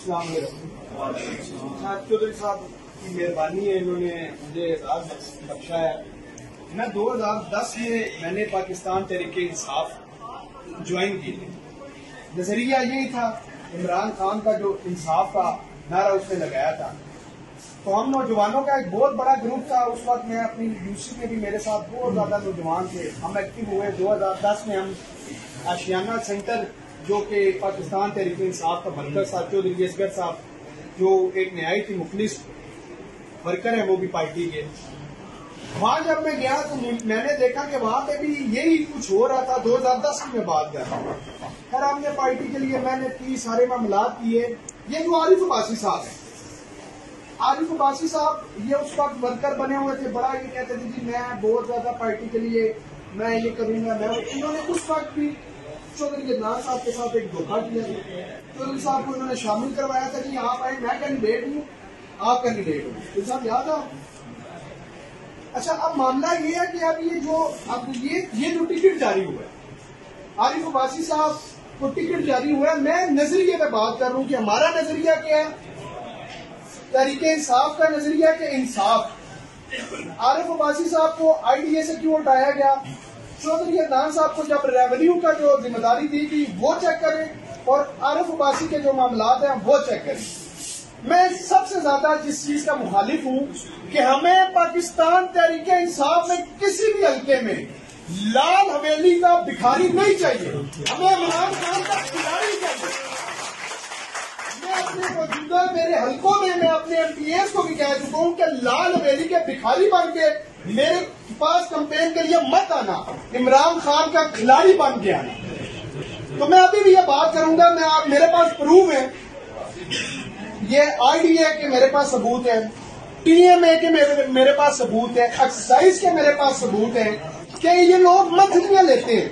चौधरी साहब की मेहरबानी है, इन्होंने मुझे एजाज बख्शा है। मैं 2010 में मैंने पाकिस्तान तहरीके इंसाफ ज्वाइन की थी। नजरिया यही था, इमरान खान का जो इंसाफ का नारा उसने लगाया था, तो हम नौजवानों का एक बहुत बड़ा ग्रुप था। उस वक्त मैं अपनी यूनिवर्सिटी में भी मेरे साथ बहुत ज्यादा नौजवान थे, हम एक्टिव हुए। 2010 में हम आशियाना सेंटर जो कि पाकिस्तान तहरीके इंसाफ का वर्कर साहब चौधरी असगर साहब जो एक नहायत ही मुखलिस वर्कर है वो भी पार्टी के, वहां जब मैं गया तो मैंने देखा कि वहां पे भी यही कुछ हो रहा था। 2010 की मैं बात कर रहा हूँ। खैर हमने पार्टी के लिए मेहनत की, सारे मामलात किए। ये जो आरिफ अब्बासी साहब है, आरिफ अब्बासी साहब ये उस वक्त वर्कर बने हुए थे, बड़ा ये कहते थे जी मैं बहुत ज्यादा पार्टी के लिए मैं ये करूंगा। मैं इन्होंने उस वक्त भी चौधरी अदनान साहब के साथ एक धोखा किया। चौधरी साहब को इन्होंने शामिल करवाया था कि आप आए, मैं कैंडिडेट हूँ, आप कैंडिडेट हो। चौधरी साहब याद आ। अच्छा, अब मामला ये है कि अब ये जो टिकट जारी हुआ है, आरिफ अब्बासी साहब को टिकट जारी हुआ है। मैं नजरिए पे बात कर रहा हूँ कि हमारा नजरिया क्या है, तहरीके इंसाफ का नजरिया के इंसाफ। आरिफ अब्बासी साहब को IDA से क्यों हटाया गया? चौधरी अदनान साहब को जब रेवेन्यू का जो जिम्मेदारी दी गई वो चेक करें और आरिफ अब्बासी के जो मामलात हैं वो चेक करें। मैं सबसे ज्यादा जिस चीज का मुखालिफ हूँ कि हमें पाकिस्तान तहरीके इंसाफ में किसी भी हल्के में लाल हवेली का भिखारी नहीं चाहिए, हमें इमरान खान का खिलाड़ी चाहिए। मैं अपने मौजूदा मेरे हल्कों में मैं अपने MPs को भी कह चुका हूँ कि लाल हवेली के भिखारी बन के मेरे पास कैंपेन के लिए मत आना, इमरान खान का खिलाड़ी बन के आना। तो मैं अभी भी ये बात करूंगा, मेरे पास प्रूफ है, ये IDA के मेरे पास सबूत है, TMA के मेरे पास सबूत है, एक्सरसाइज के मेरे पास सबूत है कि ये लोग मंथलियां लेते हैं।